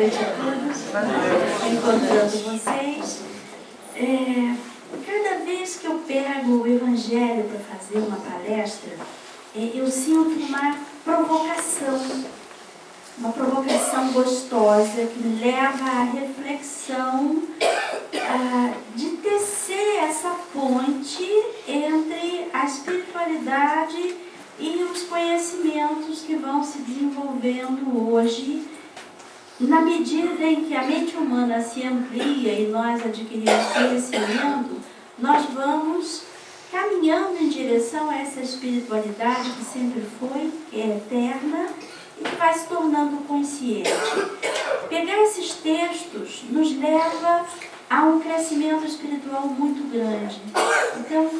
noite a todos. Encontrando vocês. Cada vez que eu pego o Evangelho para fazer uma palestra, eu sinto uma provocação gostosa que me leva à reflexão de tecer essa ponte entre a espiritualidade e os conhecimentos que vão se desenvolvendo hoje, na medida em que a mente humana se amplia e nós adquirimos conhecimento, nós vamos caminhando em direção a essa espiritualidade que sempre foi, que é eterna e que vai se tornando consciente. Pegar esses textos nos leva a um crescimento espiritual muito grande. Então,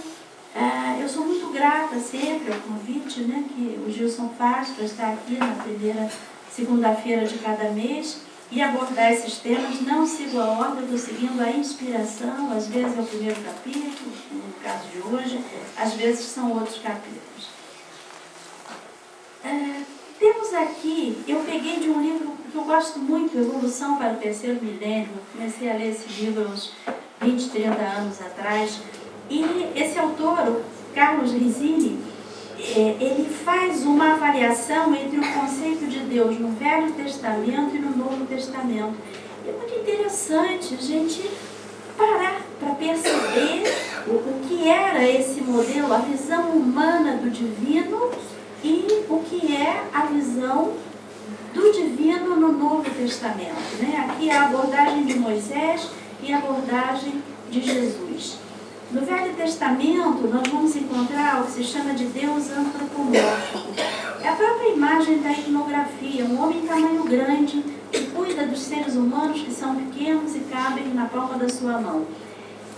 eu sou muito grata sempre ao convite, né, que o Gilson faz para estar aqui na primeira segunda-feira de cada mês e abordar esses temas. Não sigo a ordem, estou seguindo a inspiração. Às vezes é o primeiro capítulo, no caso de hoje, às vezes são outros capítulos. Temos aqui, eu peguei de um livro que eu gosto muito, Evolução para o Terceiro Milênio. Eu comecei a ler esse livro há uns 20, 30 anos atrás. E esse autor, o Carlos Rizzini, ele faz uma avaliação entre o conceito de Deus no Velho Testamento e no Novo Testamento. É muito interessante a gente parar para perceber o que era esse modelo, a visão humana do divino e o que é a visão do divino no Novo Testamento, né? Aqui é a abordagem de Moisés e a abordagem de Jesus. No Velho Testamento, nós vamos encontrar o que se chama de Deus antropomórfico. É a própria imagem da etnografia, um homem em tamanho grande que cuida dos seres humanos que são pequenos e cabem na palma da sua mão.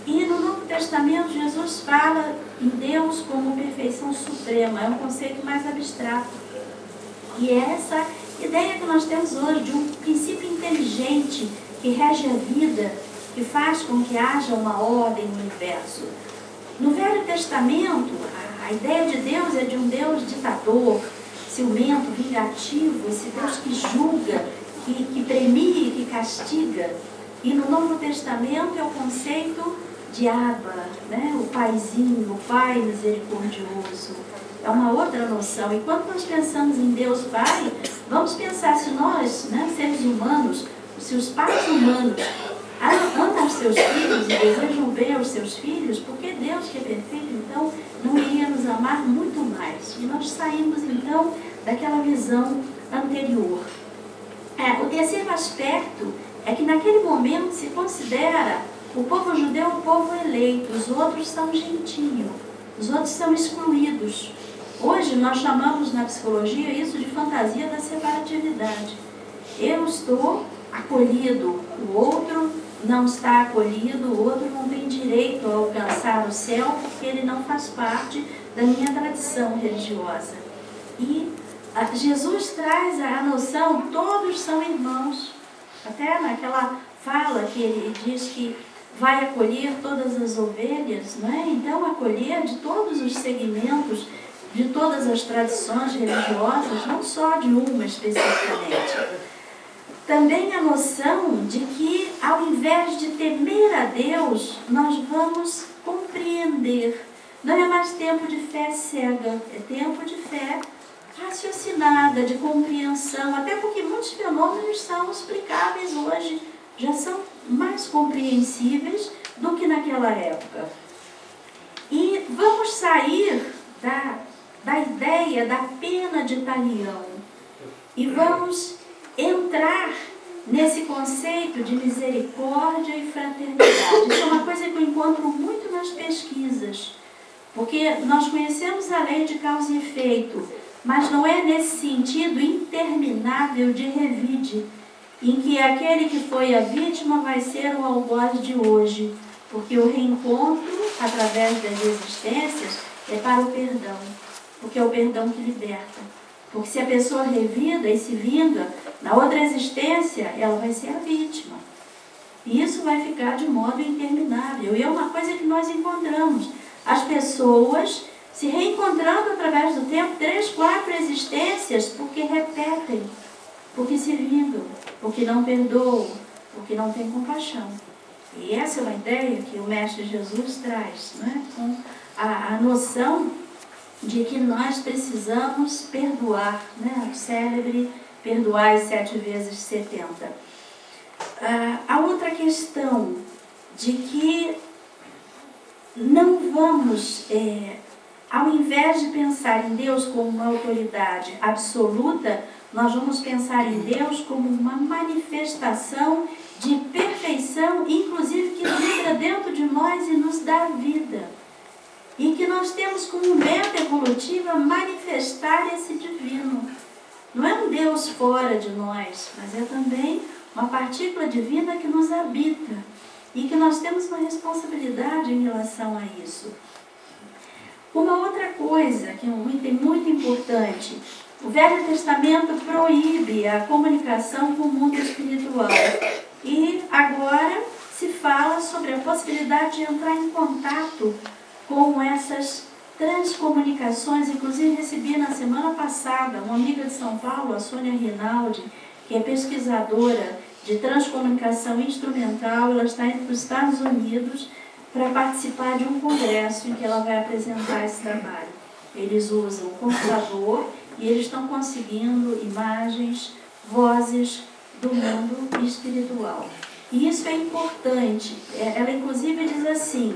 E no Novo Testamento, Jesus fala em Deus como perfeição suprema, é um conceito mais abstrato. E é essa ideia que nós temos hoje de um princípio inteligente que rege a vida, que faz com que haja uma ordem no universo. No Velho Testamento, a ideia de Deus é de um Deus ditador, ciumento, vingativo, esse Deus que julga, que premia e que castiga. E no Novo Testamento é o conceito de Abba, né? O paizinho, o pai misericordioso. É uma outra noção. E quando nós pensamos em Deus Pai, vamos pensar se nós, né, seres humanos, se os pais humanos amam os seus filhos e desejam bem aos seus filhos, porque Deus, que é perfeito, então, não iria nos amar muito mais. E nós saímos, então, daquela visão anterior. O terceiro aspecto é que naquele momento se considera o povo judeu um povo eleito, os outros são gentios, os outros são excluídos. Hoje nós chamamos na psicologia isso de fantasia da separatividade. Eu estou acolhido, o outro não está acolhido, o outro não tem direito a alcançar o céu porque ele não faz parte da minha tradição religiosa. E Jesus traz a noção, todos são irmãos. Até naquela fala que ele diz que vai acolher todas as ovelhas, não é? Então acolher de todos os segmentos, de todas as tradições religiosas, não só de uma especificamente. Também a noção de que, ao invés de temer a Deus, nós vamos compreender. Não é mais tempo de fé cega, é tempo de fé raciocinada, de compreensão, até porque muitos fenômenos são explicáveis hoje, já são mais compreensíveis do que naquela época. E vamos sair da ideia da pena de talião e vamos entrar nesse conceito de misericórdia e fraternidade. Isso é uma coisa que eu encontro muito nas pesquisas, porque nós conhecemos a lei de causa e efeito, mas não é nesse sentido interminável de revide, em que aquele que foi a vítima vai ser o algoz de hoje, porque o reencontro, através das existências, é para o perdão, porque é o perdão que liberta. Porque se a pessoa revida e se vinga, na outra existência, ela vai ser a vítima. E isso vai ficar de modo interminável. E é uma coisa que nós encontramos. As pessoas se reencontrando através do tempo, 3, 4 existências, porque repetem. porque se vingam, porque não perdoam, porque não têm compaixão. E essa é uma ideia que o Mestre Jesus traz, né? Com a noção de que nós precisamos perdoar, né? O célebre perdoar 7 vezes 70. A outra questão de que não vamos, ao invés de pensar em Deus como uma autoridade absoluta, nós vamos pensar em Deus como uma manifestação de perfeição, inclusive que vibra dentro de nós e nos dá vida. E que nós temos como meta evolutiva manifestar esse divino. Não é um Deus fora de nós, mas é também uma partícula divina que nos habita. E que nós temos uma responsabilidade em relação a isso. Uma outra coisa, que é um item muito importante, o Velho Testamento proíbe a comunicação com o mundo espiritual. E agora se fala sobre a possibilidade de entrar em contato com essas transcomunicações. Inclusive recebi na semana passada uma amiga de São Paulo, a Sônia Rinaldi, que é pesquisadora de transcomunicação instrumental. Ela está indo para os Estados Unidos para participar de um congresso em que ela vai apresentar esse trabalho. Eles usam o computador e eles estão conseguindo imagens, vozes do mundo espiritual. E isso é importante. Ela inclusive diz assim,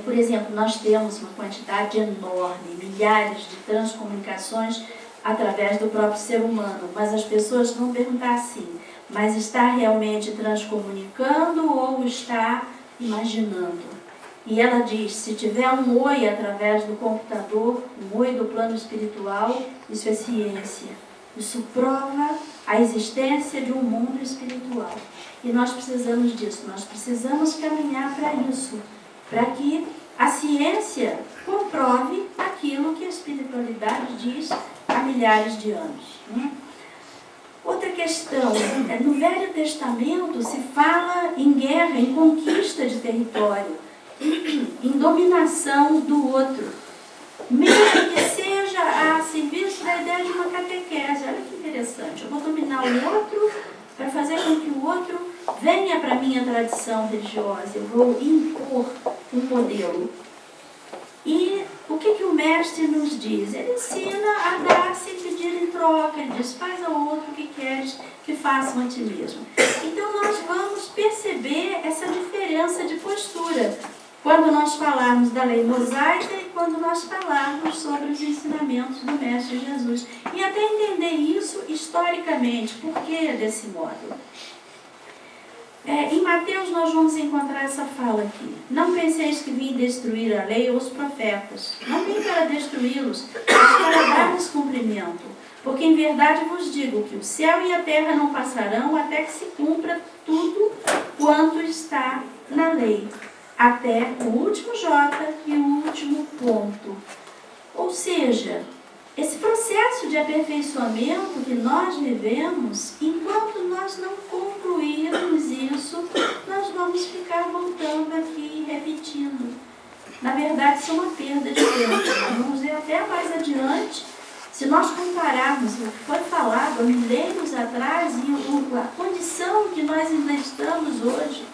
por exemplo, nós temos uma quantidade enorme, milhares de transcomunicações através do próprio ser humano, mas as pessoas vão perguntar assim, mas está realmente transcomunicando ou está imaginando? E ela diz, se tiver um oi através do computador, um oi do plano espiritual, isso é ciência. Isso prova a existência de um mundo espiritual. E nós precisamos disso, nós precisamos caminhar para isso, para que a ciência comprove aquilo que a espiritualidade diz há milhares de anos. Outra questão, no Velho Testamento se fala em guerra, em conquista de território, em dominação do outro, mesmo que seja a serviço da ideia de uma catequese. Olha que interessante, eu vou dominar o outro para fazer com que o outro venha para a minha tradição religiosa, eu vou impor um modelo. E o que o mestre nos diz? Ele ensina a dar sem pedir em troca. Ele diz, faz ao outro o que queres que façam a ti mesmo. Então nós vamos perceber essa diferença de postura quando nós falarmos da lei mosaica e quando nós falarmos sobre os ensinamentos do Mestre Jesus. E até entender isso historicamente, por que desse modo? Em Mateus nós vamos encontrar essa fala aqui. Não penseis que vim destruir a lei ou os profetas. Não vim para destruí-los, mas para dar-lhes cumprimento. Porque em verdade vos digo que o céu e a terra não passarão até que se cumpra tudo quanto está na lei. Até o último J e o último ponto. Ou seja, esse processo de aperfeiçoamento que nós vivemos, enquanto nós não concluirmos isso, nós vamos ficar voltando aqui e repetindo. Na verdade, isso é uma perda de tempo. Vamos ver até mais adiante, se nós compararmos o que foi falado há milênios atrás e a condição que nós ainda estamos hoje,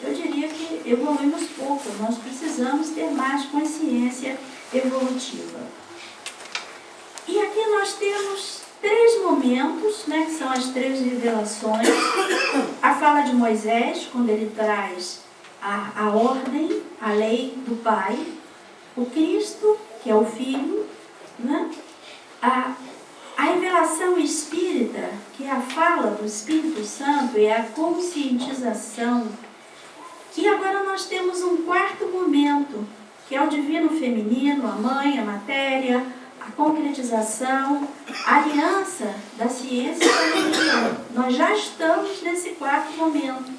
eu diria que evoluímos pouco. Nós precisamos ter mais consciência evolutiva. E aqui nós temos 3 momentos, né, que são as 3 revelações. A fala de Moisés, quando ele traz a ordem, a lei do Pai. O Cristo, que é o Filho, né? A revelação espírita, que é a fala do Espírito Santo, é a conscientização. E agora nós temos um 4º momento, que é o divino feminino, a mãe, a matéria, a concretização, a aliança da ciência e da religião. Nós já estamos nesse 4º momento.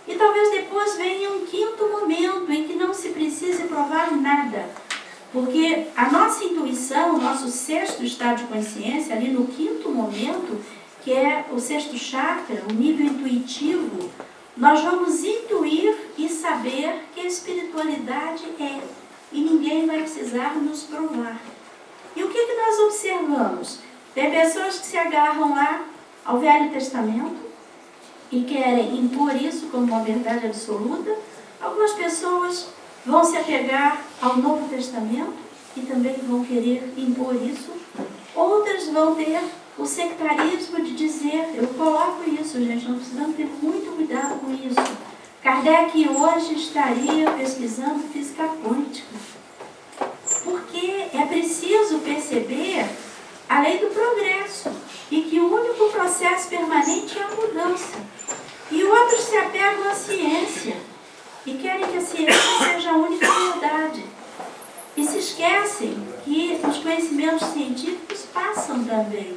E talvez depois venha um 5º momento, em que não se precise provar nada. Porque a nossa intuição, o nosso 6º estado de consciência, ali no 5º momento, que é o 6º chakra, o nível intuitivo, nós vamos intuir e saber que a espiritualidade é. E ninguém vai precisar nos provar. E o que nós observamos? Tem pessoas que se agarram lá ao Velho Testamento e querem impor isso como uma verdade absoluta. Algumas pessoas vão se apegar ao Novo Testamento e também vão querer impor isso. Outras vão ter o sectarismo de dizer, eu coloco isso, gente, nós precisamos ter muito cuidado com isso. Kardec hoje estaria pesquisando física quântica, porque é preciso perceber a lei do progresso e que o único processo permanente é a mudança. E outros se apegam à ciência e querem que a ciência seja a única verdade. E se esquecem que os conhecimentos científicos passam também.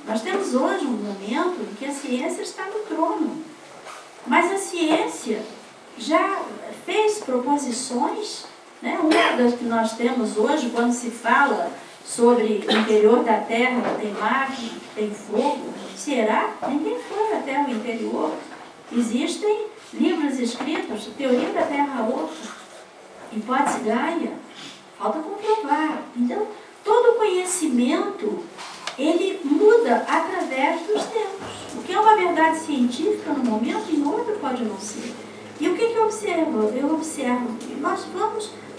Nós temos hoje um momento em que a ciência está no trono. Mas a ciência já fez proposições, né? Uma das que nós temos hoje, quando se fala sobre o interior da Terra, que tem mar, que tem fogo, será? Ninguém foi até o interior. Existem livros escritos, Teoria da Terra Oca, Hipótese Gaia, falta comprovar. Então, todo conhecimento, ele muda através dos tempos. O que é uma verdade científica no momento, em outro pode não ser. E o que eu observo? Eu observo que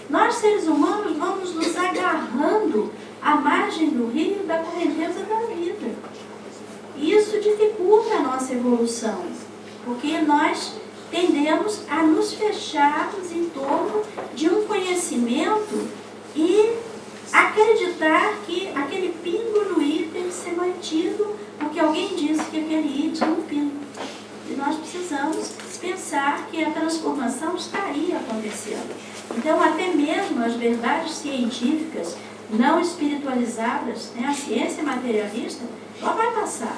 nós seres humanos, vamos nos agarrando à margem do rio da correnteza da vida. E isso dificulta a nossa evolução, porque nós tendemos a nos fecharmos em torno de um conhecimento e acreditar que aquele pingo no i tem que ser mantido porque alguém disse que aquele i tinha um pingo. E nós precisamos pensar que a transformação está aí acontecendo. Então, até mesmo as verdades científicas não espiritualizadas, né, a ciência materialista, ela vai passar.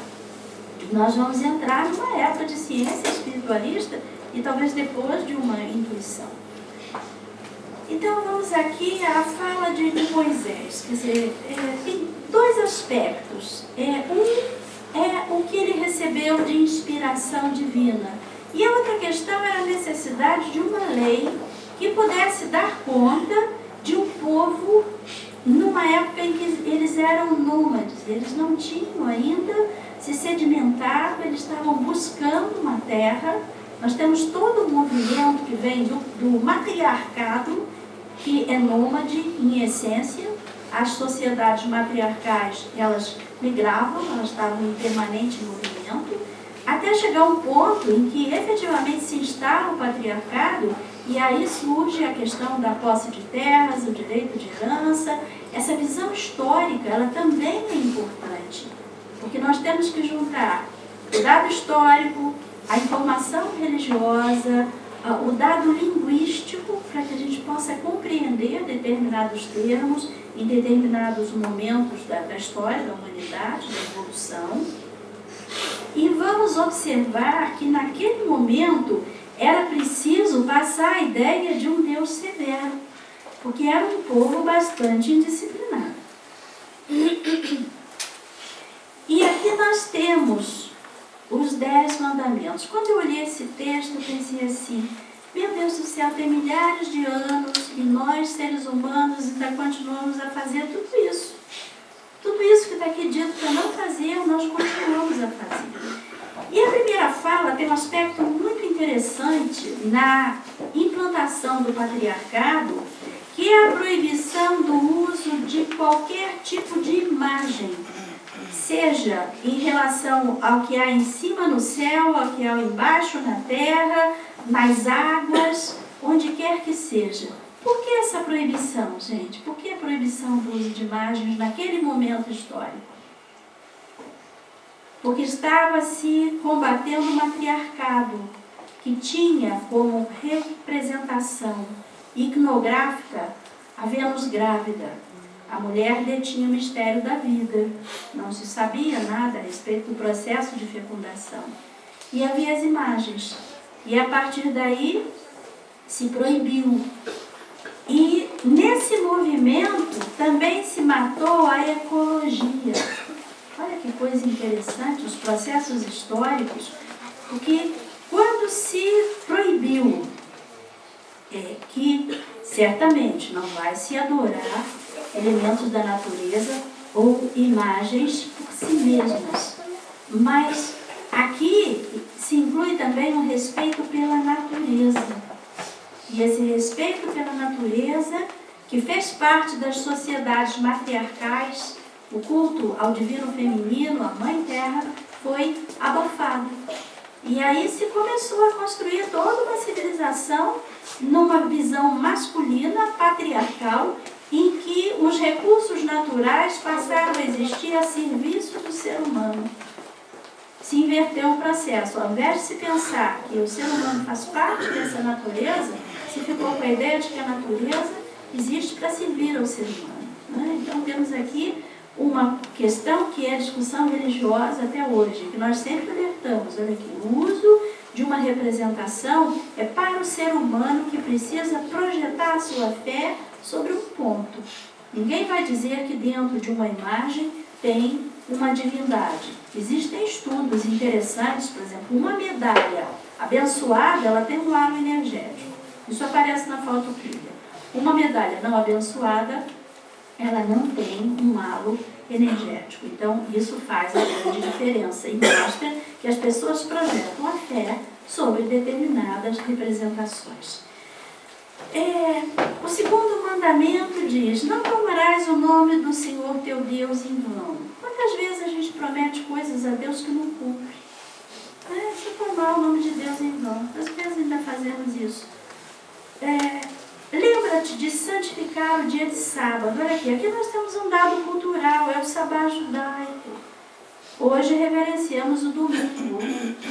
E nós vamos entrar numa época de ciência espiritualista e talvez depois de uma intuição. Então, vamos aqui à fala de Moisés. Quer dizer, tem dois aspectos. Um é o que ele recebeu de inspiração divina. E a outra questão era a necessidade de uma lei que pudesse dar conta de um povo numa época em que eles eram nômades. Eles não tinham ainda se sedimentado, eles estavam buscando uma terra. Nós temos todo um movimento que vem do matriarcado, que é nômade em essência. As sociedades matriarcais, elas migravam, elas estavam em permanente movimento, até chegar um ponto em que efetivamente se instala o patriarcado, e aí surge a questão da posse de terras, o direito de herança. Essa visão histórica, ela também é importante, porque nós temos que juntar o dado histórico, a informação religiosa, o dado linguístico, para que a gente possa compreender determinados termos em determinados momentos da história da humanidade, da evolução. E vamos observar que naquele momento era preciso passar a ideia de um Deus severo, porque era um povo bastante indisciplinado. E aqui nós temos os 10 mandamentos. Quando eu olhei esse texto, eu pensei assim, meu Deus do céu, tem milhares de anos e nós, seres humanos, ainda continuamos a fazer tudo isso. Tudo isso que está aqui dito para não fazer, nós continuamos a fazer. E a primeira fala tem um aspecto muito interessante na implantação do patriarcado, que é a proibição do uso de qualquer tipo de imagem, seja em relação ao que há em cima no céu, ao que há embaixo na terra, nas águas, onde quer que seja. Por que essa proibição, gente? Por que a proibição do uso de imagens naquele momento histórico? Porque estava se combatendo o matriarcado, que tinha como representação iconográfica a Vênus grávida. A mulher detinha o mistério da vida, não se sabia nada a respeito do processo de fecundação. E havia as imagens. E a partir daí se proibiu. E nesse movimento também se matou a ecologia. Olha que coisa interessante, os processos históricos, porque quando se proibiu que certamente não vai se adorar elementos da natureza ou imagens por si mesmas, Mas aqui se inclui também um respeito pela natureza. E esse respeito pela natureza, que fez parte das sociedades matriarcais, o culto ao divino feminino, à Mãe Terra, foi abafado. E aí se começou a construir toda uma civilização numa visão masculina, patriarcal, em que os recursos naturais passaram a existir a serviço do ser humano. Se inverteu o processo. Ao invés de se pensar que o ser humano faz parte dessa natureza, se ficou com a ideia de que a natureza existe para servir ao ser humano, né? Então temos aqui uma questão que é discussão religiosa até hoje, que nós sempre alertamos. Olha aqui, o uso de uma representação é para o ser humano que precisa projetar a sua fé sobre um ponto. Ninguém vai dizer que dentro de uma imagem tem uma divindade. Existem estudos interessantes, por exemplo, uma medalha abençoada, ela tem um halo energético. Isso aparece na fotopilha. Uma medalha não abençoada, ela não tem um halo energético. Então, isso faz a grande diferença e mostra que as pessoas projetam a fé sobre determinadas representações. O segundo mandamento diz: não tomarás o nome do Senhor teu Deus em vão. Quantas vezes a gente promete coisas a Deus que não cumpre? Se tomar o nome de Deus em vão. Às vezes ainda fazemos isso. Lembra-te de santificar o dia de sábado. Olha aqui nós temos um dado cultural, é o sabá judaico. Hoje reverenciamos o domingo.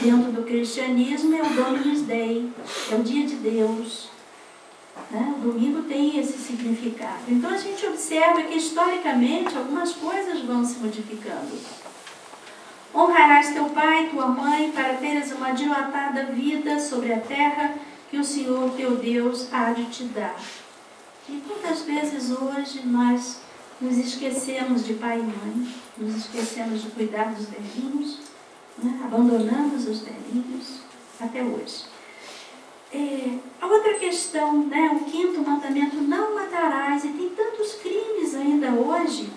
Dentro do cristianismo é o Dominus Dei, é o dia de Deus. O domingo tem esse significado. Então a gente observa que historicamente algumas coisas vão se modificando. Honrarás teu pai e tua mãe para teres uma dilatada vida sobre a terra que o Senhor teu Deus há de te dar. E quantas vezes hoje nós nos esquecemos de pai e mãe, nos esquecemos de cuidar dos velhinhos, abandonamos os velhinhos até hoje. A outra questão, o quinto mandamento, não matarás, e tem tantos crimes ainda hoje.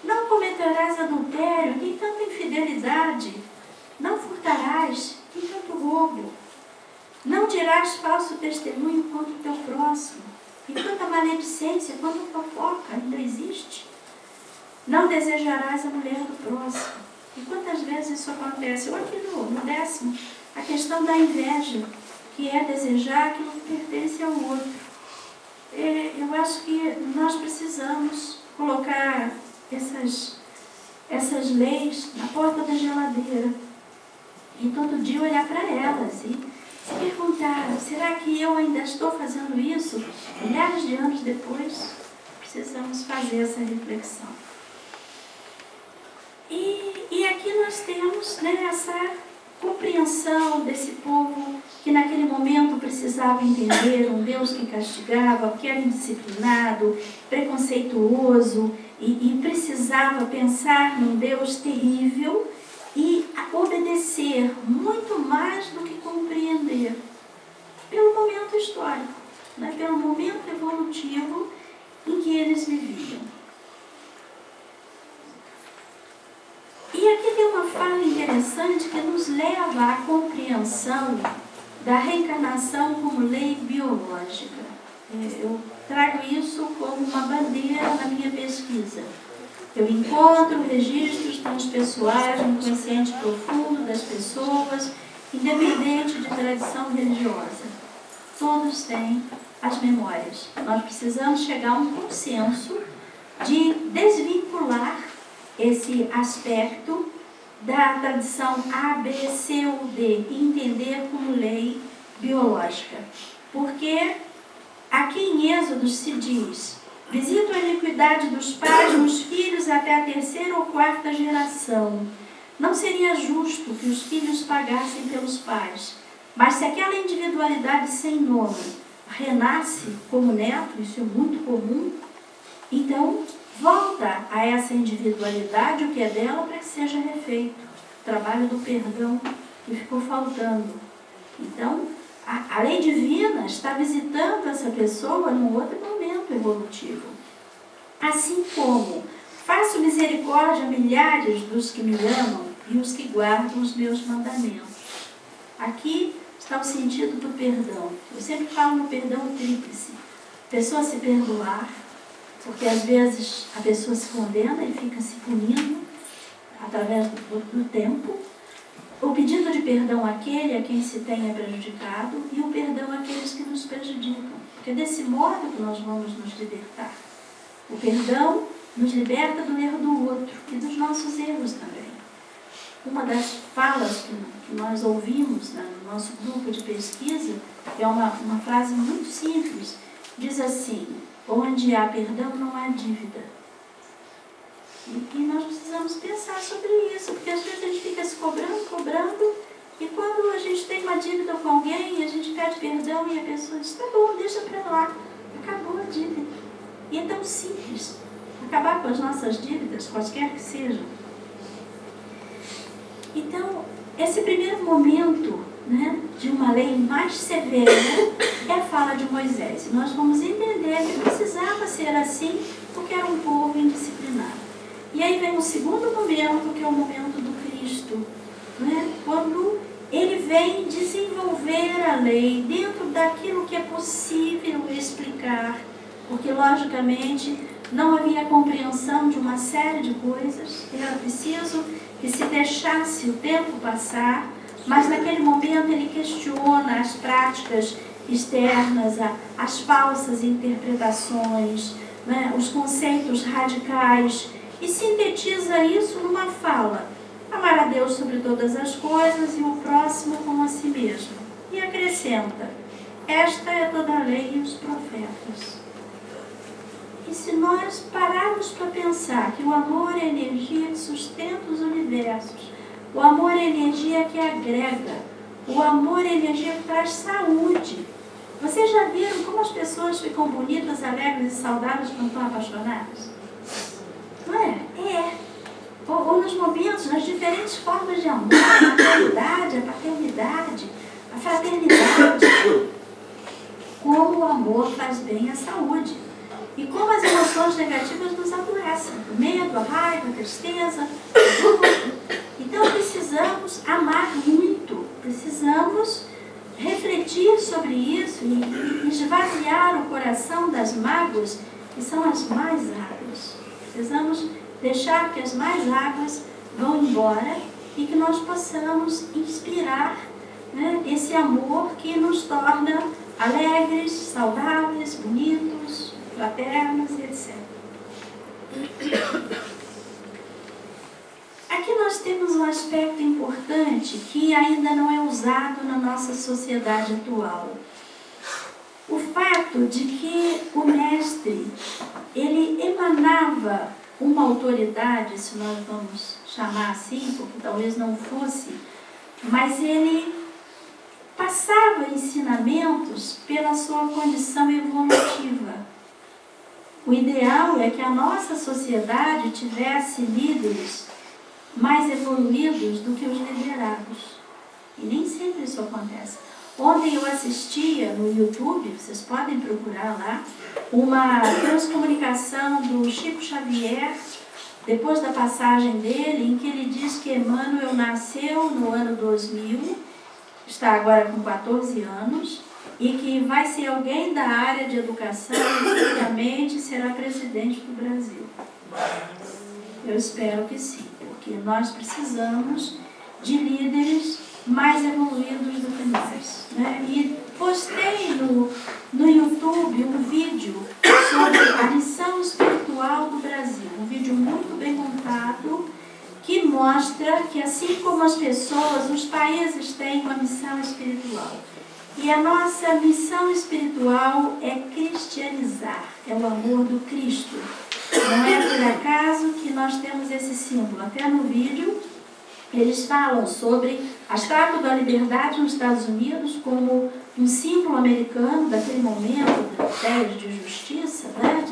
Não cometerás adultério, tem tanta infidelidade. Não furtarás, tem tanto roubo. Não dirás falso testemunho contra o teu próximo. E tanta maledicência, quanta fofoca ainda existe. Não desejarás a mulher do próximo. E quantas vezes isso acontece? Ou aqui no 10º, a questão da inveja, que é desejar aquilo que pertence ao outro. Eu acho que nós precisamos colocar essas leis na porta da geladeira e todo dia olhar para elas e se perguntar: será que eu ainda estou fazendo isso? Milhares de anos depois, precisamos fazer essa reflexão. E aqui nós temos essa compreensão desse povo que naquele momento precisava entender um Deus que castigava, que era indisciplinado, preconceituoso e precisava pensar num Deus terrível e obedecer muito mais do que compreender, pelo momento histórico, pelo momento evolutivo em que eles viviam. E aqui tem uma fala interessante que nos leva à compreensão da reencarnação como lei biológica. Eu trago isso como uma bandeira na minha pesquisa. Eu encontro registros transpessoais no consciente profundo das pessoas, independente de tradição religiosa. Todos têm as memórias. Nós precisamos chegar a um consenso de desvincular esse aspecto da tradição A, B, C ou D e entender como lei biológica. Porque aqui em Êxodo se diz: visito a iniquidade dos pais nos filhos até a 3ª ou 4ª geração. Não seria justo que os filhos pagassem pelos pais, mas se aquela individualidade sem nome renasce como neto, isso é muito comum, então volta a essa individualidade, o que é dela, para que seja refeito. O trabalho do perdão que ficou faltando. Então, a lei divina está visitando essa pessoa num outro momento evolutivo. Assim como faço misericórdia a milhares dos que me amam, e os que guardam os meus mandamentos. Aqui está o sentido do perdão. Eu sempre falo no perdão tríplice. A pessoa se perdoar, porque às vezes a pessoa se condena e fica se punindo através do tempo. O pedido de perdão àquele a quem se tenha prejudicado e o perdão àqueles que nos prejudicam. Porque é desse modo que nós vamos nos libertar. O perdão nos liberta do erro do outro e dos nossos erros também. Uma das falas que nós ouvimos no nosso grupo de pesquisa é uma frase muito simples. Diz assim: onde há perdão não há dívida. E nós precisamos pensar sobre isso, porque às vezes a gente fica se cobrando, e quando a gente tem uma dívida com alguém, a gente pede perdão e a pessoa diz: tá bom, deixa pra lá, acabou a dívida. E é tão simples acabar com as nossas dívidas, quaisquer que sejam. Então, esse primeiro momento, né, de uma lei mais severa é a fala de Moisés. E nós vamos entender que precisava ser assim, porque era um povo indisciplinado. E aí vem o segundo momento, que é o momento do Cristo, né? Quando ele vem desenvolver a lei dentro daquilo que é possível explicar, porque logicamente não havia compreensão de uma série de coisas, era preciso que se deixasse o tempo passar, mas naquele momento ele questiona as práticas externas, as falsas interpretações, né? Os conceitos radicais, e sintetiza isso numa fala: amar a Deus sobre todas as coisas e o próximo como a si mesmo. E acrescenta: esta é toda a lei e os profetas. E se nós pararmos para pensar que o amor é a energia que sustenta os universos, o amor é a energia que agrega, o amor é a energia que traz saúde. Vocês já viram como as pessoas ficam bonitas, alegres e saudáveis quando estão apaixonadas? Não é? É. Ou nos momentos, nas diferentes formas de amor, a maternidade, a paternidade, a fraternidade. Como o amor faz bem à saúde. E como as emoções negativas nos adoecem. O medo, a raiva, a tristeza, tudo. Então precisamos amar muito. Precisamos refletir sobre isso e esvaziar o coração das mágoas, que são as mais águas. Precisamos deixar que as mais águas vão embora e que nós possamos inspirar, né, esse amor que nos torna alegres, saudáveis, bonitos, fraternos e etc. Aqui nós temos um aspecto importante que ainda não é usado na nossa sociedade atual. O fato de que o mestre, ele emanava uma autoridade, se nós vamos chamar assim, porque talvez não fosse, mas ele passava ensinamentos pela sua condição evolutiva. O ideal é que a nossa sociedade tivesse líderes mais evoluídos do que os liderados. E nem sempre isso acontece. Ontem eu assistia no YouTube, vocês podem procurar lá, uma transcomunicação do Chico Xavier, depois da passagem dele, em que ele diz que Emmanuel nasceu no ano 2000, está agora com 14 anos, e que vai ser alguém da área de educação e futuramente será presidente do Brasil. Eu espero que sim, porque nós precisamos de líderes mais evoluídos do que nós, né? E postei no YouTube um vídeo sobre a missão espiritual do Brasil, um vídeo muito bem montado, que mostra que assim como as pessoas, os países têm uma missão espiritual. E a nossa missão espiritual é cristianizar, é o amor do Cristo. Não é por acaso que nós temos esse símbolo. Até no vídeo eles falam sobre a Estátua da Liberdade nos Estados Unidos como um símbolo americano daquele momento da ideia de justiça, né?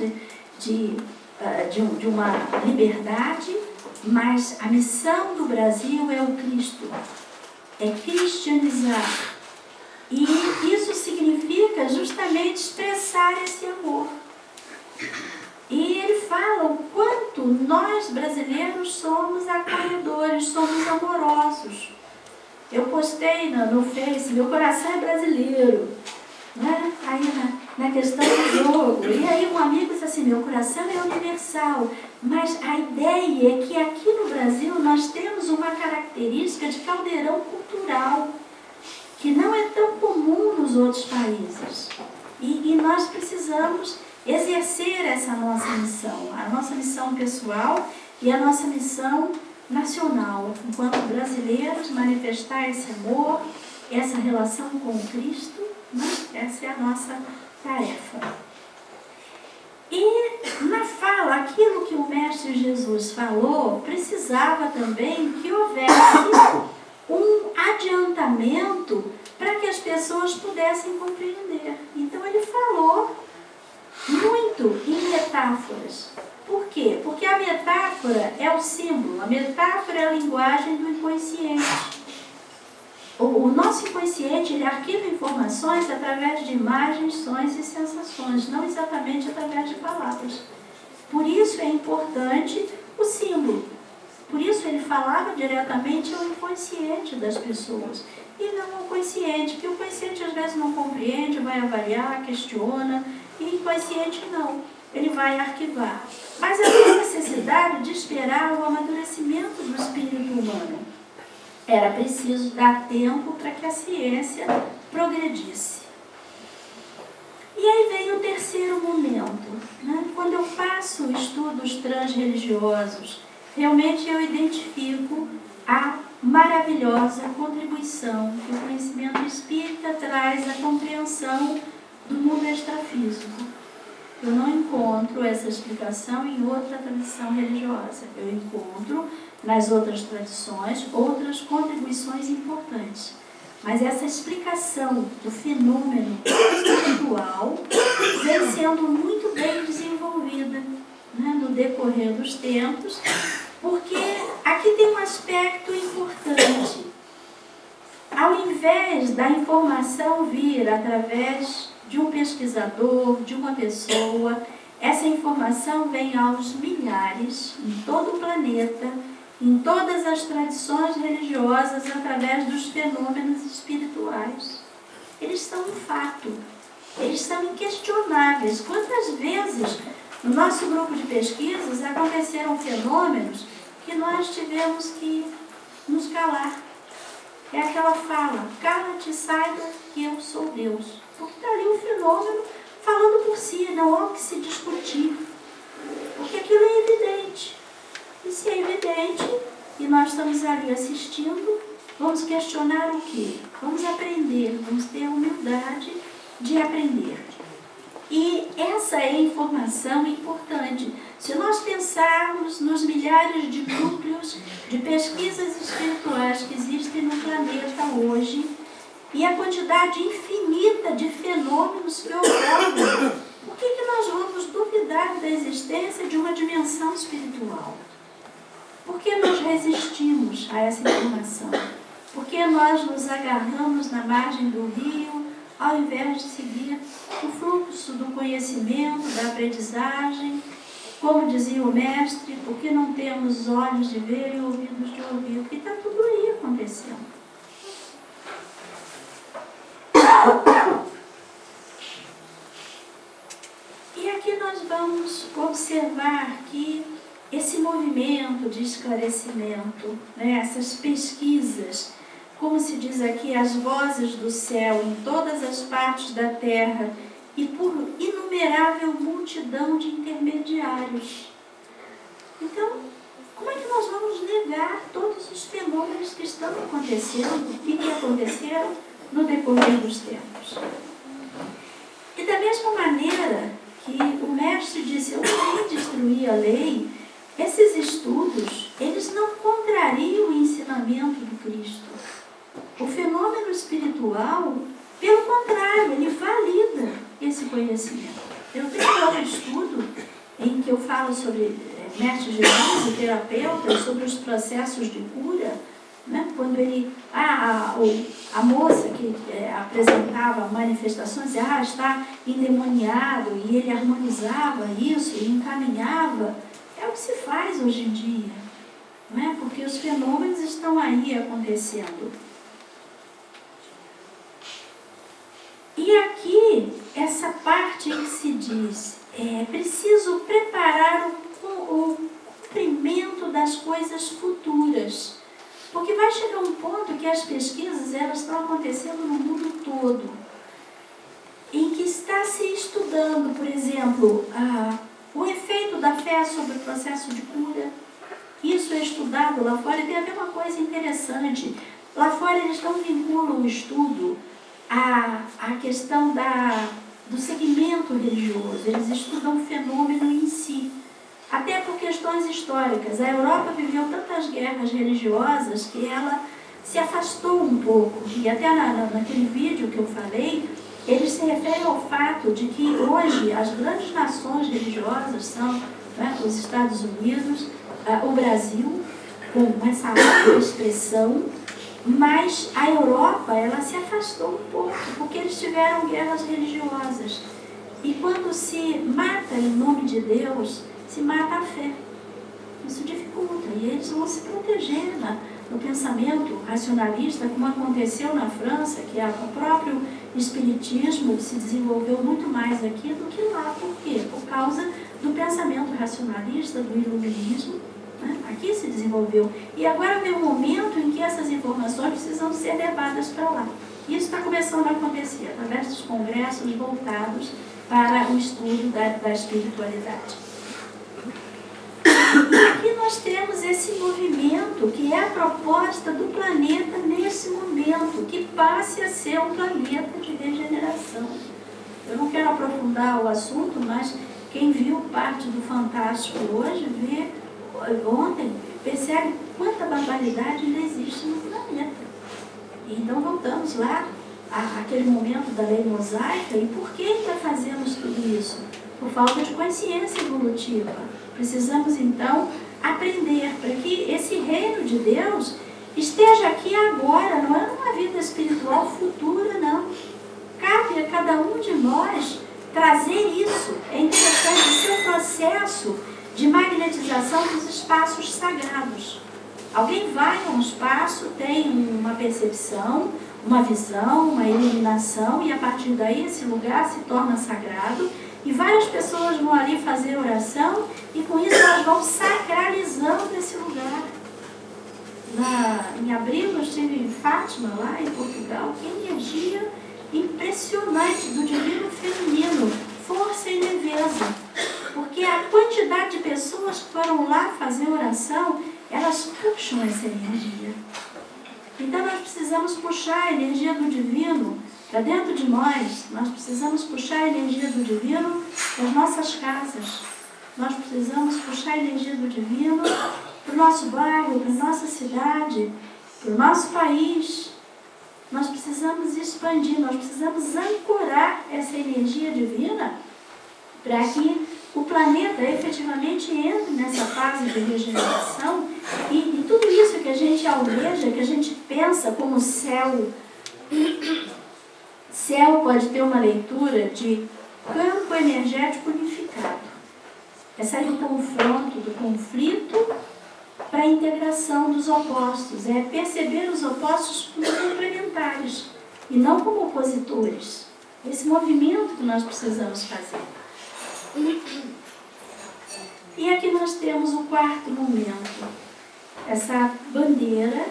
de uma liberdade, mas a missão do Brasil é o Cristo, é cristianizar. E isso significa justamente expressar esse amor. E ele fala o quanto nós brasileiros somos acolhedores, somos amorosos. Eu postei no Face, meu coração é brasileiro, né? Aí na questão do jogo. E aí um amigo disse assim, meu coração é universal. Mas a ideia é que aqui no Brasil nós temos uma característica de caldeirão cultural, que não é tão comum nos outros países. E nós precisamos exercer essa nossa missão, a nossa missão pessoal e a nossa missão nacional, enquanto brasileiros, manifestar esse amor, essa relação com Cristo, né? Essa é a nossa tarefa. E na fala, aquilo que o Mestre Jesus falou, precisava também que houvesse um adiantamento para que as pessoas pudessem compreender. Então ele falou muito em metáforas. Por quê? Porque a metáfora é o símbolo, a metáfora é a linguagem do inconsciente. O nosso inconsciente, ele arquiva informações através de imagens, sons e sensações, não exatamente através de palavras. Por isso é importante o símbolo. Por isso ele falava diretamente ao inconsciente das pessoas, e não ao consciente, que o consciente às vezes não compreende, vai avaliar, questiona, e o inconsciente não, ele vai arquivar. Mas havia necessidade de esperar o amadurecimento do espírito humano. Era preciso dar tempo para que a ciência progredisse. E aí vem o terceiro momento, né? Quando eu faço estudos transreligiosos, realmente eu identifico a maravilhosa contribuição que o conhecimento espírita traz à compreensão do mundo extrafísico. Eu não encontro essa explicação em outra tradição religiosa. Eu encontro nas outras tradições outras contribuições importantes. Mas essa explicação do fenômeno espiritual vem sendo muito bem desenvolvida, né, no decorrer dos tempos, porque aqui tem um aspecto importante. Ao invés da informação vir através de um pesquisador, de uma pessoa, essa informação vem aos milhares, em todo o planeta, em todas as tradições religiosas, através dos fenômenos espirituais. Eles são um fato, eles são inquestionáveis. Quantas vezes no nosso grupo de pesquisas aconteceram fenômenos que nós tivemos que nos calar? É aquela fala, cala-te, saiba que eu sou Deus. Porque está ali o fenômeno falando por si, não há o que se discutir. Porque aquilo é evidente. E se é evidente, e nós estamos ali assistindo, vamos questionar o quê? Vamos aprender, vamos ter a humildade de aprender. E essa é a informação importante. Se nós pensarmos nos milhares de núcleos de pesquisas espirituais que existem no planeta hoje, e a quantidade infinita de fenômenos que ocorrem, por que nós vamos duvidar da existência de uma dimensão espiritual? Por que nós resistimos a essa informação? Por que nós nos agarramos na margem do rio, ao invés de seguir o fluxo do conhecimento, da aprendizagem? Como dizia o mestre, porque não temos olhos de ver e ouvidos de ouvir? Porque está tudo aí acontecendo. E aqui nós vamos observar que esse movimento de esclarecimento, né, essas pesquisas, como se diz aqui, as vozes do céu em todas as partes da terra e por inumerável multidão de intermediários. Então, como é que nós vamos negar todos os fenômenos que estão acontecendo e que aconteceram no decorrer dos tempos? E da mesma maneira que o mestre disse, eu não vim destruir a lei, esses estudos, eles não contrariam o ensinamento do Cristo. O fenômeno espiritual, pelo contrário, ele valida esse conhecimento. Eu tenho outro estudo em que eu falo sobre Mestre Jesus, o terapeuta, sobre os processos de cura, né? Quando ele, a moça que apresentava manifestações, está endemoniado, e ele harmonizava isso e encaminhava, é o que se faz hoje em dia, né? Porque os fenômenos estão aí acontecendo. E aqui, essa parte que se diz, preciso preparar o cumprimento das coisas futuras. Porque vai chegar um ponto que as pesquisas elas estão acontecendo no mundo todo, em que está se estudando, por exemplo, o efeito da fé sobre o processo de cura. Isso é estudado lá fora, e tem até uma coisa interessante. Lá fora eles não vinculam o estudo à questão do segmento religioso, eles estudam o fenômeno em si. Até por questões históricas. A Europa viveu tantas guerras religiosas que ela se afastou um pouco. E até naquele vídeo que eu falei, eles se referem ao fato de que hoje as grandes nações religiosas são, né, os Estados Unidos, o Brasil, com essa ampla expressão, mas a Europa ela se afastou um pouco, porque eles tiveram guerras religiosas. E quando se mata em nome de Deus, se mata a fé. Isso dificulta. E eles vão se proteger no pensamento racionalista, como aconteceu na França, que o próprio espiritismo se desenvolveu muito mais aqui do que lá. Por quê? Por causa do pensamento racionalista, do iluminismo, né? Aqui se desenvolveu. E agora vem um momento em que essas informações precisam ser levadas para lá. Isso está começando a acontecer, através dos congressos voltados para o estudo da espiritualidade. E aqui nós temos esse movimento que é a proposta do planeta nesse momento, que passe a ser um planeta de regeneração. Eu não quero aprofundar o assunto, mas quem viu parte do Fantástico hoje, ontem, percebe quanta barbaridade ainda existe no planeta. Então voltamos lá àquele momento da lei mosaica. E por que ainda fazemos tudo isso? Por falta de consciência evolutiva. Precisamos, então, aprender para que esse reino de Deus esteja aqui agora, não é numa vida espiritual futura, não. Cabe a cada um de nós trazer isso. É interessante o seu processo de magnetização dos espaços sagrados. Alguém vai a um espaço, tem uma percepção, uma visão, uma iluminação, e a partir daí esse lugar se torna sagrado. E várias pessoas vão ali fazer oração e com isso elas vão sacralizando esse lugar. Em abril eu estive em Fátima, lá em Portugal, que energia impressionante do divino feminino, força e leveza. Porque a quantidade de pessoas que foram lá fazer oração, elas puxam essa energia. Então nós precisamos puxar a energia do divino para dentro de nós. Nós precisamos puxar a energia do divino das nossas casas. Nós precisamos puxar a energia do divino para o nosso bairro, para a nossa cidade, para o nosso país. Nós precisamos expandir, nós precisamos ancorar essa energia divina para que o planeta efetivamente entre nessa fase de regeneração e tudo isso que a gente almeja, que a gente pensa como céu. Céu pode ter uma leitura de campo energético unificado. É sair do confronto, do conflito, para a integração dos opostos. É perceber os opostos como complementares e não como opositores. Esse movimento que nós precisamos fazer. E aqui nós temos o quarto momento. Essa bandeira,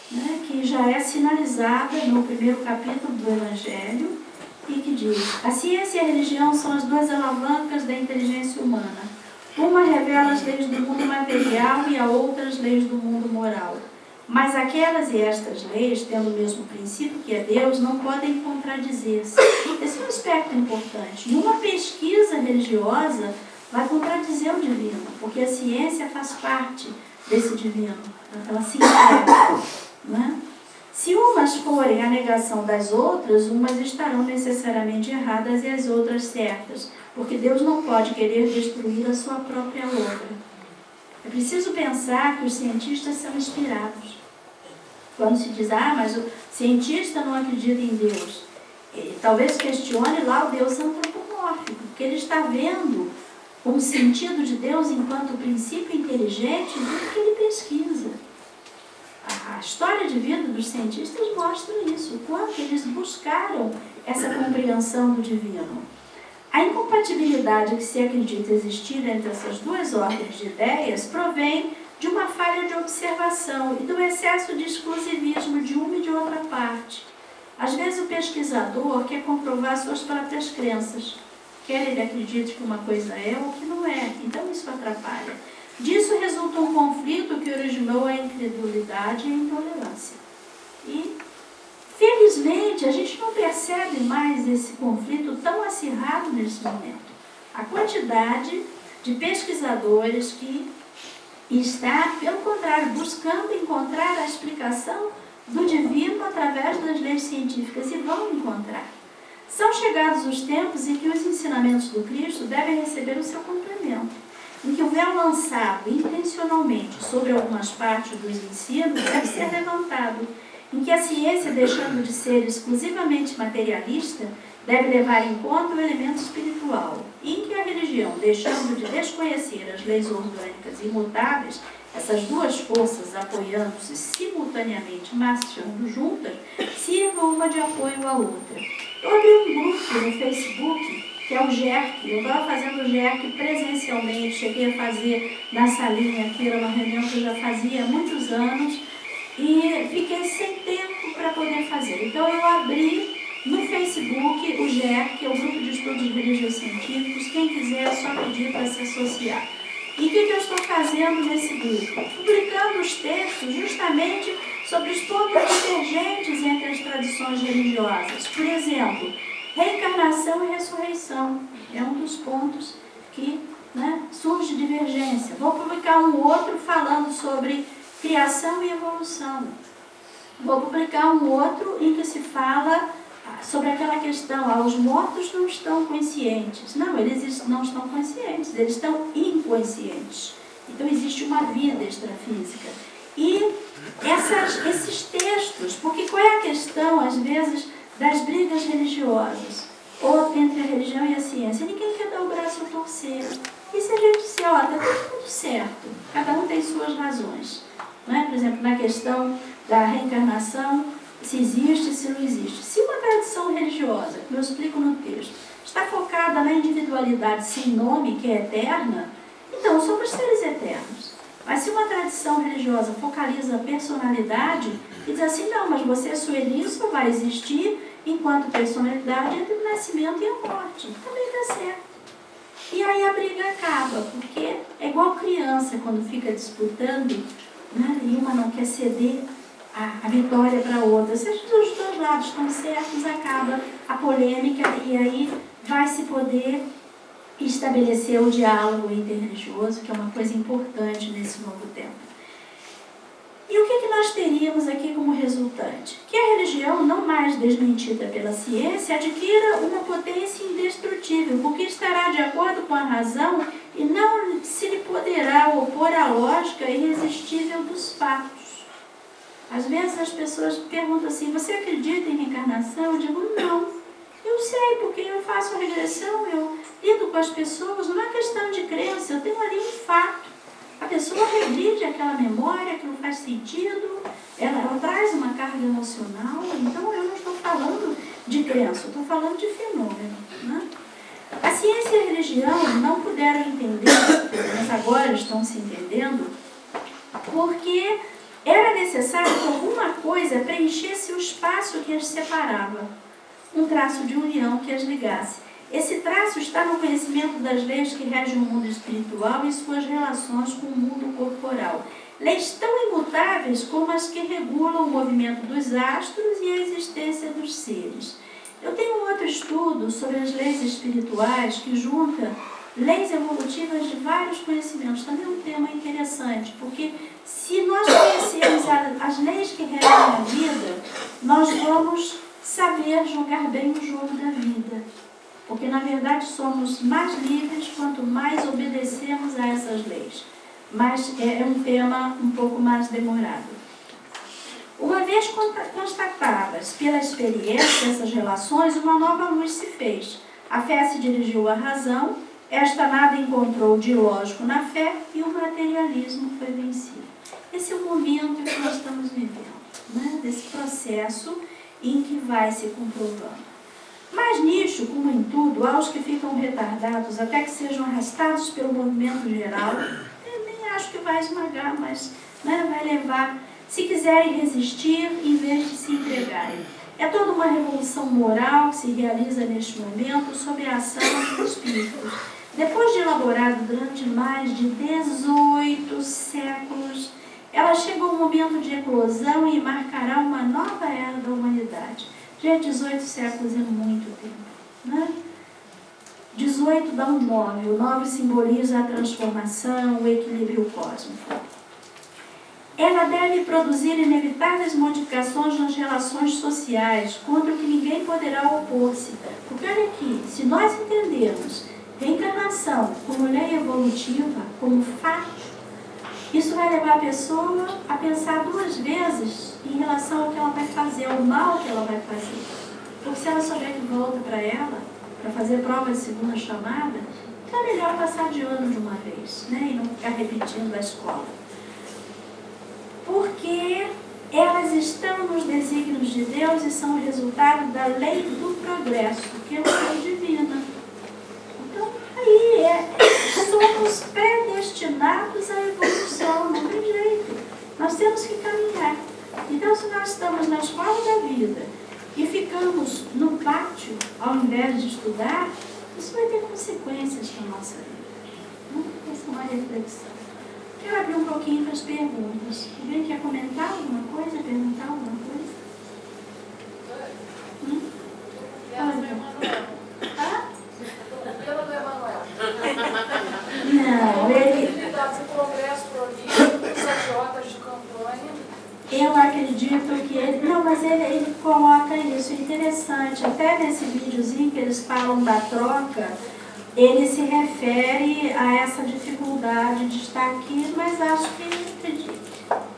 né, que já é sinalizada no primeiro capítulo do Evangelho, e que diz: a ciência e a religião são as duas alavancas da inteligência humana. Uma revela as leis do mundo material e a outra as leis do mundo moral. Mas aquelas e estas leis, tendo o mesmo princípio que é Deus, não podem contradizer-se. Esse é um aspecto importante. Nenhuma pesquisa religiosa vai contradizer o divino, porque a ciência faz parte desse divino. Ela se integra, né? Se umas forem a negação das outras, umas estarão necessariamente erradas e as outras certas, porque Deus não pode querer destruir a sua própria obra. É preciso pensar que os cientistas são inspirados. Quando se diz, mas o cientista não acredita em Deus, ele talvez questione lá o Deus antropomórfico, porque ele está vendo o sentido de Deus enquanto princípio inteligente do que ele pesquisa. A história de vida dos cientistas mostra isso, o quanto eles buscaram essa compreensão do divino. A incompatibilidade que se acredita existir entre essas duas ordens de ideias provém de uma falha de observação e do excesso de exclusivismo de uma e de outra parte. Às vezes o pesquisador quer comprovar suas próprias crenças, quer ele acredite que uma coisa é ou que não é, então isso atrapalha. Disso resulta um conflito que originou a incredulidade e a intolerância. E, felizmente, a gente não percebe mais esse conflito tão acirrado nesse momento. A quantidade de pesquisadores que está, pelo contrário, buscando encontrar a explicação do divino através das leis científicas, e vão encontrar. São chegados os tempos em que os ensinamentos do Cristo devem receber o seu complemento, em que o véu lançado intencionalmente sobre algumas partes dos ensinos deve ser levantado, em que a ciência, deixando de ser exclusivamente materialista, deve levar em conta o elemento espiritual, e em que a religião, deixando de desconhecer as leis orgânicas imutáveis, essas duas forças apoiando-se simultaneamente, marchando juntas, sirvam uma de apoio à outra. Eu abri um grupo no Facebook, que é o GERC. Eu estava fazendo o GERC presencialmente, cheguei a fazer na salinha, que era uma reunião que eu já fazia há muitos anos, e fiquei sem tempo para poder fazer. Então eu abri no Facebook o GERC, que é o Grupo de Estudos Religiosos Científicos. Quem quiser é só pedir para se associar. E o que eu estou fazendo nesse grupo? Publicando os textos justamente sobre os pontos divergentes entre as tradições religiosas. Por exemplo, reencarnação e ressurreição é um dos pontos que surge divergência. Vou publicar um outro falando sobre criação e evolução. Vou publicar um outro em que se fala sobre aquela questão, os mortos não estão conscientes. Não, eles não estão conscientes, eles estão inconscientes. Então existe uma vida extrafísica. E esses textos, porque qual é a questão, às vezes, das brigas religiosas, ou entre a religião e a ciência? Ninguém quer dar o braço a torcer. E se a gente disser, está tudo certo, cada um tem suas razões. Não é? Por exemplo, na questão da reencarnação, se existe, se não existe. Se uma tradição religiosa, que eu explico no texto, está focada na individualidade sem nome, que é eterna, então somos seres eternos. Mas se uma tradição religiosa focaliza a personalidade e diz assim, não, mas você, Sueli, só vai existir enquanto personalidade entre o nascimento e a morte. Também dá certo. E aí a briga acaba, porque é igual criança quando fica disputando, e uma não quer ceder a vitória para a outra. Se os dois lados estão certos, acaba a polêmica e aí vai se poder estabelecer o diálogo interreligioso, que é uma coisa importante nesse novo tempo. E o que nós teríamos aqui como resultante? Que a religião, não mais desmentida pela ciência, adquira uma potência indestrutível, porque estará de acordo com a razão e não se lhe poderá opor à lógica irresistível dos fatos. Às vezes as pessoas perguntam assim, você acredita em reencarnação? Eu digo, não. Eu sei, porque eu faço regressão, eu lido com as pessoas, não é questão de crença, eu tenho ali um fato. A pessoa regride aquela memória que não faz sentido, ela traz uma carga emocional, então eu não estou falando de crença, eu estou falando de fenômeno. A ciência e a religião não puderam entender, mas agora estão se entendendo, porque era necessário que alguma coisa preenchesse o espaço que as separava, um traço de união que as ligasse. Esse traço está no conhecimento das leis que regem o mundo espiritual e suas relações com o mundo corporal. Leis tão imutáveis como as que regulam o movimento dos astros e a existência dos seres. Eu tenho um outro estudo sobre as leis espirituais que junta leis evolutivas de vários conhecimentos. Também é um tema interessante, porque se nós conhecermos as leis que regem a vida, nós vamos saber jogar bem o jogo da vida. Porque, na verdade, somos mais livres quanto mais obedecemos a essas leis. Mas é um tema um pouco mais demorado. Uma vez constatadas pela experiência essas relações, uma nova luz se fez. A fé se dirigiu à razão, esta nada encontrou de ilógico na fé e o materialismo foi vencido. Esse é o momento que nós estamos vivendo, né? Desse processo em que vai se comprovando. Mas nisso, como em tudo, há os que ficam retardados até que sejam arrastados pelo movimento geral. Eu nem acho que vai esmagar, mas né, vai levar, se quiserem resistir, em vez de se entregarem. É toda uma revolução moral que se realiza neste momento sob a ação dos espíritos. Depois de elaborado durante mais de 18 séculos, ela chega ao momento de eclosão e marcará uma nova era da humanidade. Gente, 18 séculos é muito tempo, né? 18 dá um 9, o 9 simboliza a transformação, o equilíbrio cósmico. Ela deve produzir inevitáveis modificações nas relações sociais, contra o que ninguém poderá opor-se. Porque olha aqui, se nós entendermos reencarnação como lei evolutiva, como fato, isso vai levar a pessoa a pensar duas vezes em relação ao que ela vai fazer, ao mal que ela vai fazer. Porque se ela souber que volta para ela, para fazer prova de segunda chamada, então é melhor passar de ano de uma vez, né? E não ficar repetindo a escola. Porque elas estão nos desígnios de Deus e são o resultado da lei do progresso, que é a lei divina. Então, aí somos predestinados à evolução, não tem jeito. Nós temos que caminhar. Então, se nós estamos na escola da vida e ficamos no pátio, ao invés de estudar, isso vai ter consequências para a nossa vida. Essa é uma reflexão. Quero abrir um pouquinho para as perguntas. Alguém quer comentar alguma coisa? Perguntar alguma coisa? Não, ele... Eu acredito que ele... Não, mas ele coloca isso, interessante. Até nesse videozinho que eles falam da troca, ele se refere a essa dificuldade de estar aqui, mas acho que...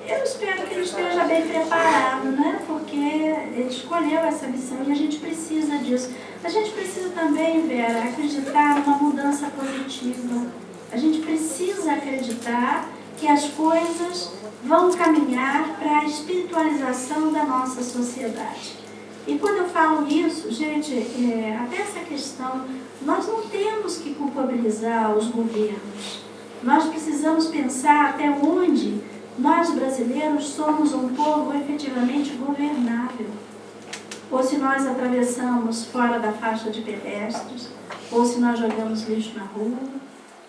Eu espero que ele esteja bem preparado, né? Porque ele escolheu essa missão e a gente precisa disso. A gente precisa também, Vera, acreditar numa mudança positiva. A gente precisa acreditar que as coisas vão caminhar para a espiritualização da nossa sociedade. E quando eu falo isso, gente, até essa questão, nós não temos que culpabilizar os governos. Nós precisamos pensar até onde nós brasileiros somos um povo efetivamente governável. Ou se nós atravessamos fora da faixa de pedestres, ou se nós jogamos lixo na rua,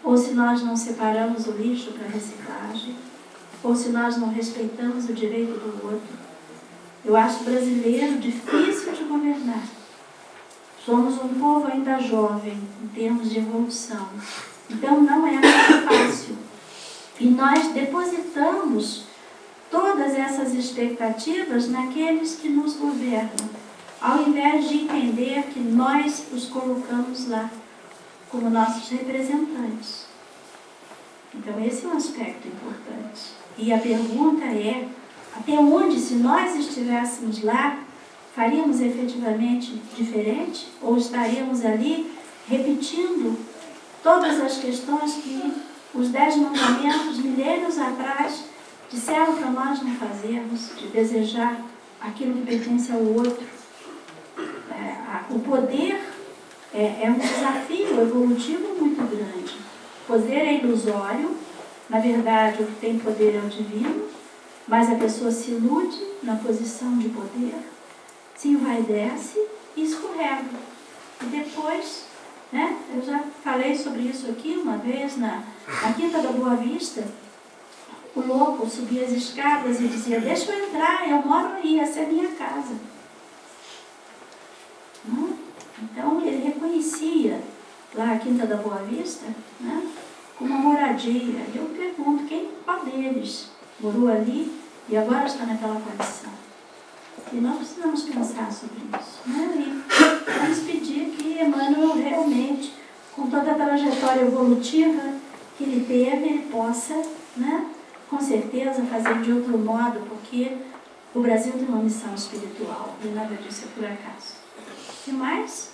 ou se nós não separamos o lixo para reciclagem, ou se nós não respeitamos o direito do outro. Eu acho brasileiro difícil de governar. Somos um povo ainda jovem em termos de evolução. Então não é muito fácil. E nós depositamos todas essas expectativas naqueles que nos governam, ao invés de entender que nós os colocamos lá como nossos representantes. Então esse é um aspecto importante. E a pergunta é, até onde, se nós estivéssemos lá, faríamos efetivamente diferente? Ou estaríamos ali repetindo todas as questões que os 10 mandamentos, milênios atrás, disseram para nós não fazermos, de desejar aquilo que pertence ao outro? O poder é um desafio evolutivo muito grande. O poder é ilusório, na verdade o que tem poder é o divino, mas a pessoa se ilude na posição de poder, se envaidece e escorrega. E depois, né, eu já falei sobre isso aqui uma vez na Quinta da Boa Vista, o louco subia as escadas e dizia, deixa eu entrar, eu moro aí, essa é a minha casa. Então ele reconhecia lá a Quinta da Boa Vista, né, como uma moradia. Eu pergunto, qual deles morou ali e agora está naquela condição? E nós precisamos pensar sobre isso, né? E vamos pedir que Emmanuel realmente, com toda a trajetória evolutiva que ele teve, ele possa, né, com certeza fazer de outro modo, porque O Brasil tem uma missão espiritual, e nada disso é por acaso. O que mais?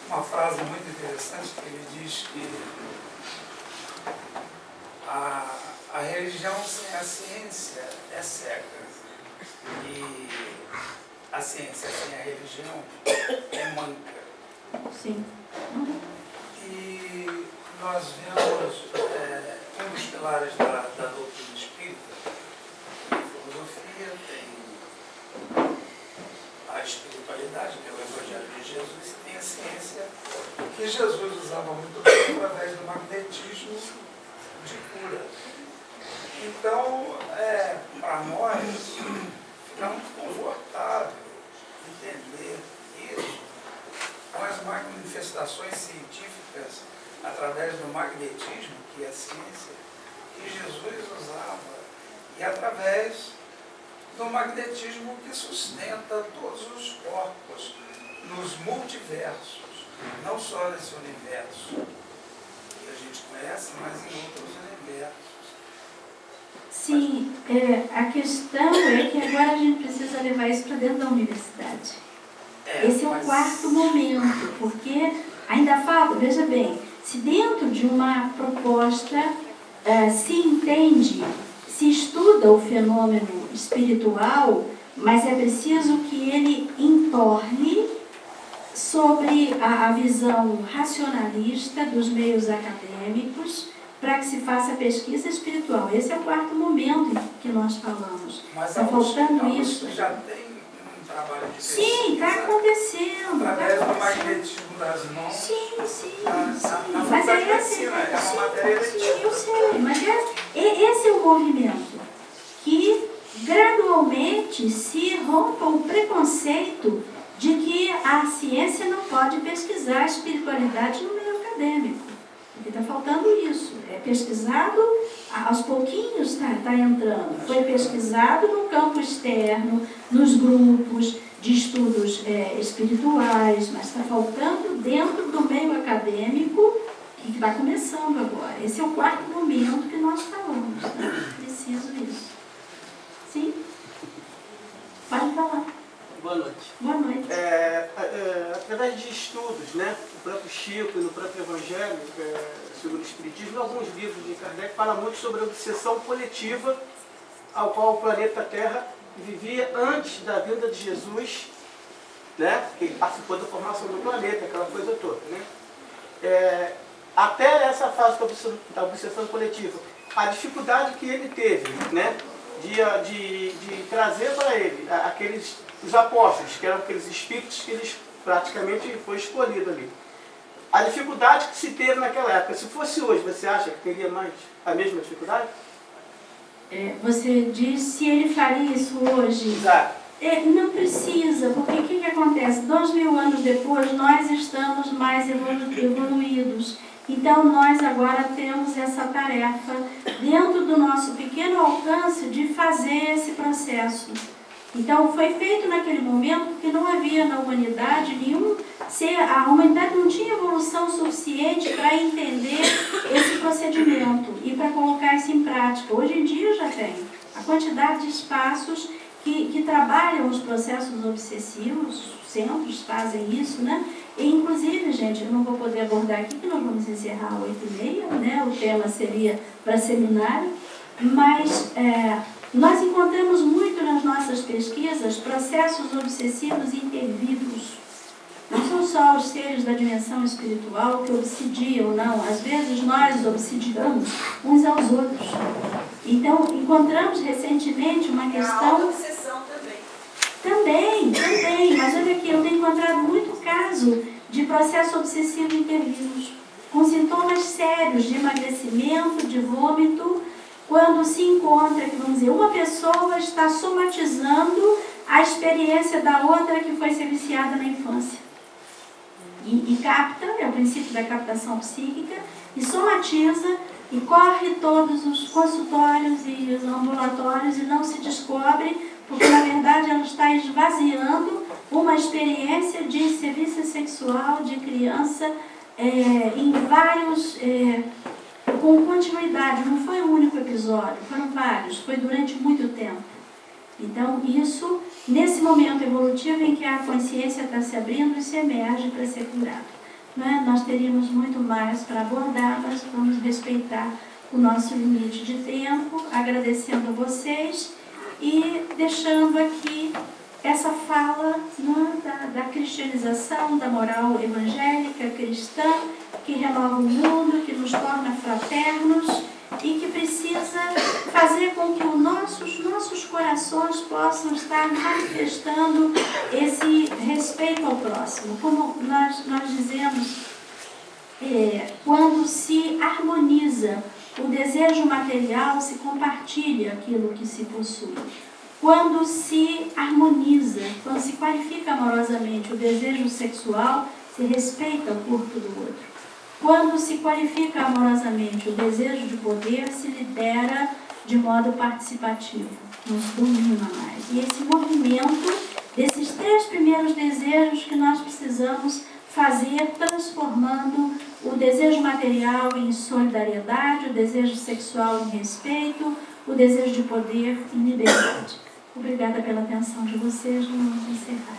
Uma frase muito interessante que ele diz que a religião sem a ciência é cega. E a ciência sem a religião é manca. Sim. E nós vemos um dos pilares da doutrina espírita, tem a filosofia, tem a espiritualidade, que é o Evangelho de Jesus, e tem a ciência, que Jesus usava muito bem através do magnetismo de cura. Então, para nós, fica muito confortável entender isso com as manifestações científicas através do magnetismo, que é a ciência, que Jesus usava, e através do magnetismo que sustenta todos os corpos nos multiversos, não só nesse universo que a gente conhece, mas em outros universos. Sim, a questão é que agora a gente precisa levar isso para dentro da universidade. Esse é o quarto momento, porque ainda falta, veja bem, se dentro de uma proposta se entende, se estuda o fenômeno espiritual, mas é preciso que ele entorne sobre a visão racionalista dos meios acadêmicos, para que se faça pesquisa espiritual. Esse é o quarto momento que nós falamos. Está faltando isso. Já tem um trabalho de pesquisa. Sim, está acontecendo. Através do magnetismo das mãos. Sim. Mas é uma matéria eletiva. Eu sei, mas esse é o movimento que gradualmente se rompa o preconceito de que a ciência não pode pesquisar a espiritualidade no meio acadêmico. Porque está faltando isso. É pesquisado, aos pouquinhos está entrando. Foi pesquisado no campo externo, nos grupos de estudos espirituais, mas está faltando dentro do meio acadêmico, que está começando agora. Esse é o quarto momento que nós falamos. Né? Preciso disso. Sim? Pode falar. Boa noite. Boa noite. Através de estudos, né, no próprio Chico e no próprio Evangelho, sobre o Espiritismo, alguns livros de Kardec falam muito sobre a obsessão coletiva ao qual o planeta Terra vivia antes da vinda de Jesus, né, que ele participou da formação do planeta, aquela coisa toda. Né. Até essa fase da obsessão coletiva, a dificuldade que ele teve, né, de trazer para ele os apóstolos, que eram aqueles espíritos que eles praticamente foi escolhido ali. A dificuldade que se teve naquela época, se fosse hoje, você acha que teria mais a mesma dificuldade? Você diz se ele faria isso hoje? Exato. Não precisa, porque o que acontece? 2000 anos depois, nós estamos mais evoluídos. Então, nós agora temos essa tarefa, dentro do nosso pequeno alcance, de fazer esse processo. Então, foi feito naquele momento porque não havia na humanidade a humanidade não tinha evolução suficiente para entender esse procedimento e para colocar isso em prática. Hoje em dia já tem a quantidade de espaços que trabalham os processos obsessivos, centros fazem isso, né? E, inclusive, gente, eu não vou poder abordar aqui, que nós vamos encerrar às 8h30, né? O tema seria para seminário, mas nós encontramos muito nas nossas pesquisas processos obsessivos intervivos. Não são só os seres da dimensão espiritual que obsidiam, não. Às vezes nós obsidiamos uns aos outros. Então, encontramos recentemente uma questão... A obsessão também. Também, mas olha aqui, eu tenho encontrado muito caso de processo obsessivo intervivos, com sintomas sérios de emagrecimento, de vômito, quando se encontra, que vamos dizer, uma pessoa está somatizando a experiência da outra que foi ser viciada na infância. E capta, é o princípio da captação psíquica, e somatiza, e corre todos os consultórios e os ambulatórios e não se descobre, porque na verdade ela está esvaziando uma experiência de serviço sexual de criança em vários com continuidade, não foi um único episódio, foram vários, foi durante muito tempo. Então, isso, nesse momento evolutivo em que a consciência está se abrindo, isso emerge para ser curado. Não é? Nós teríamos muito mais para abordar, mas vamos respeitar o nosso limite de tempo, agradecendo a vocês e deixando aqui essa fala, né, da cristianização, da moral evangélica cristã, que renova o mundo, que nos torna fraternos e que precisa fazer com que os nossos corações possam estar manifestando esse respeito ao próximo. Como nós dizemos, quando se harmoniza o desejo material, se compartilha aquilo que se possui. Quando se harmoniza, quando se qualifica amorosamente o desejo sexual, se respeita o corpo do outro. Quando se qualifica amorosamente o desejo de poder, se lidera de modo participativo, nos domina mais. E esse movimento desses 3 primeiros desejos que nós precisamos fazer, transformando o desejo material em solidariedade, o desejo sexual em respeito, o desejo de poder em liberdade. Obrigada pela atenção de vocês. Vamos encerrar.